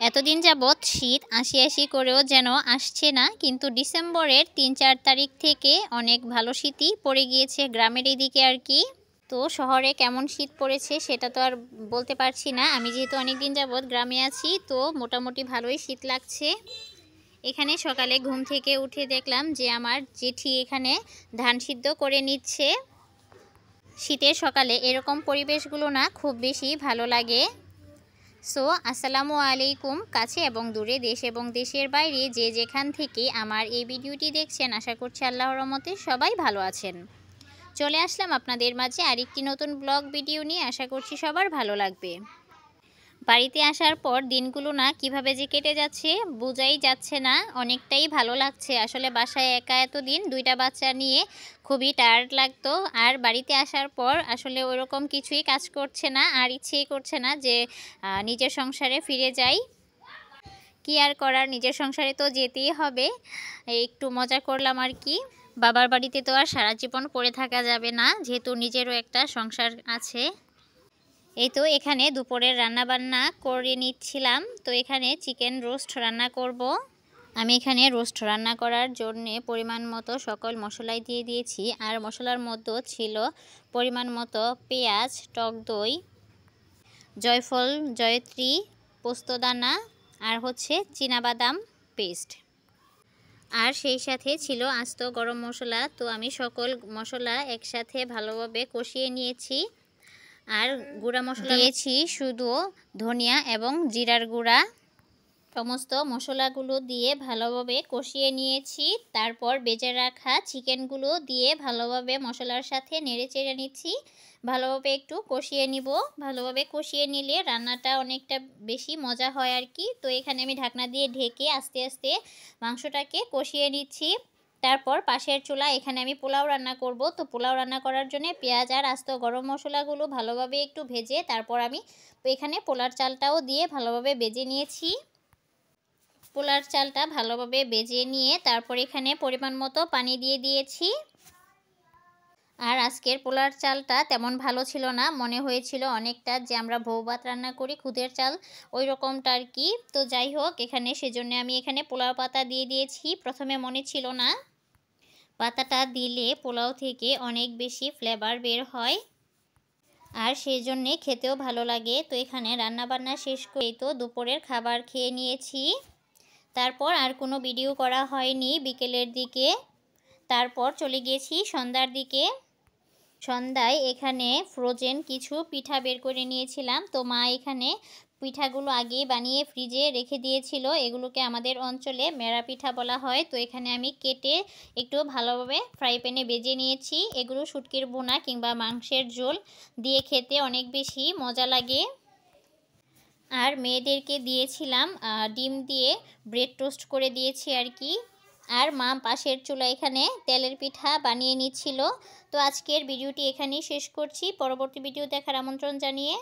এতদিন যাবৎ শীত আসি আসি করেও যেন আসছে না, কিন্তু ডিসেম্বরের ৩-৪ তারিখ থেকে অনেক ভালো শীতই পড়ে গিয়েছে গ্রামের এদিকে আর কি। তো শহরে কেমন শীত পড়েছে সেটা তো আর বলতে পারছি না। আমি যেহেতু অনেক দিন যাবৎ গ্রামে আছি, তো মোটামুটি ভালোই শীত লাগছে। এখানে সকালে ঘুম থেকে উঠে দেখলাম যে আমার জেঠি এখানে ধান সিদ্ধ করে নিচ্ছে। শীতের সকালে এরকম পরিবেশগুলো না খুব বেশি ভালো লাগে। সো আসসালামু আলাইকুম, কাছে এবং দূরে, দেশ এবং দেশের বাইরে যে যেখান থেকে আমার এই ভিডিওটি দেখছেন, আশা করছি আল্লাহর রহমতে সবাই ভালো আছেন। চলে আসলাম আপনাদের মাঝে আরেকটি নতুন ব্লগ ভিডিও নিয়ে। আশা করছি সবার ভালো লাগবে। বাড়িতে আসার পর দিনগুলো না কিভাবে যে কেটে যাচ্ছে বোঝাই যাচ্ছে না, অনেকটাই ভালো লাগছে। আসলে বাসায় একা এতদিন দুইটা বাচ্চা নিয়ে খুবই টায়ার্ড লাগতো, আর বাড়িতে আসার পর আসলে ওইরকম কিছুই কাজ করছে না, আর ইচ্ছেই করছে না যে নিজের সংসারে ফিরে যাই। কি আর করার, নিজের সংসারে তো যেতেই হবে। একটু মজা করলাম আর কি। বাবার বাড়িতে তো আর সারা জীবন পড়ে থাকা যাবে না, যেহেতু নিজেরও একটা সংসার আছে। এই তো এখানে দুপুরের রান্না বান্না করে নিচ্ছিলাম। তো এখানে চিকেন রোস্ট রান্না করব। আমি এখানে রোস্ট রান্না করার জন্যে পরিমাণ মতো সকল মশলাই দিয়ে দিয়েছি, আর মশলার মধ্যে ছিল পরিমাণ মতো পেঁয়াজ, টক দই, জয়ফল, জয়ত্রী, পোস্তদানা, আর হচ্ছে চীনাবাদাম পেস্ট, আর সেই সাথে ছিল আস্ত গরম মশলা। তো আমি সকল মশলা একসাথে ভালোভাবে কষিয়ে নিয়েছি। আর গুঁড়া মশলা দিয়েছি শুধু ধনিয়া এবং জিরার গুঁড়া। সমস্ত মশলাগুলো দিয়ে ভালোভাবে কষিয়ে নিয়েছি। তারপর বেজে রাখা চিকেনগুলো দিয়ে ভালোভাবে মশলার সাথে নেড়ে চেড়ে নিচ্ছি। ভালোভাবে একটু কষিয়ে নিব। ভালোভাবে কষিয়ে নিলে রান্নাটা অনেকটা বেশি মজা হয় আর কি। তো এখানে আমি ঢাকনা দিয়ে ঢেকে আস্তে আস্তে মাংসটাকে কষিয়ে নিচ্ছি। তারপর পাশের চুলা এখানে আমি পোলাও রান্না করব। তো পোলাও রান্না করার জন্য পেঁয়াজ আর আস্ত গরম মশলাগুলো ভালোভাবে একটু ভেজে তারপর আমি এখানে পোলার চালটাও দিয়ে ভালোভাবে ভেজে নিয়েছি। পোলার চালটা ভালোভাবে ভেজে নিয়ে তারপর এখানে পরিমাণ মতো পানি দিয়ে দিয়েছি। আর আজকের পোলার চালটা তেমন ভালো ছিল না, মনে হয়েছিল অনেকটা যে আমরা বউভাত রান্না করি খুদের চাল ওই রকমটা আর কি। তো যাই হোক, এখানে সেজন্য আমি এখানে পোলাও পাতা দিয়ে দিয়েছি। প্রথমে মনে ছিল না, পাতাটা দিলে পোলাও থেকে অনেক বেশি ফ্লেভার বের হয়, আর সেই জন্যে খেতেও ভালো লাগে। তো এখানে রান্নাবান্না শেষ করেই তো দুপুরের খাবার খেয়ে নিয়েছি। তারপর আর কোনো ভিডিও করা হয়নি বিকেলের দিকে। তারপর চলে গিয়েছি সন্ধ্যার দিকে। সন্ধ্যায় এখানে ফ্রোজেন কিছু পিঠা বের করে নিয়েছিলাম। তো মা এখানে পিঠাগুলো আগেই বানিয়ে ফ্রিজে রেখে দিয়েছিল। এগুলোকে আমাদের অঞ্চলে মেরা পিঠা বলা হয়। তো এখানে আমি কেটে একটু ভালোভাবে ফ্রাই প্যানে ভেজে নিয়েছি। এগুলো শুটকির বোনা কিংবা মাংসের ঝোল দিয়ে খেতে অনেক বেশি মজা লাগে। আর মেয়েদেরকে দিয়েছিলাম ডিম দিয়ে ব্রেড টোস্ট করে দিয়েছি আর কি। আর মা পাশের চুলা এখানে তেলের পিঠা বানিয়ে নিচ্ছিল। তো আজকের ভিডিওটি এখানেই শেষ করছি। পরবর্তী ভিডিও দেখার আমন্ত্রণ জানিয়ে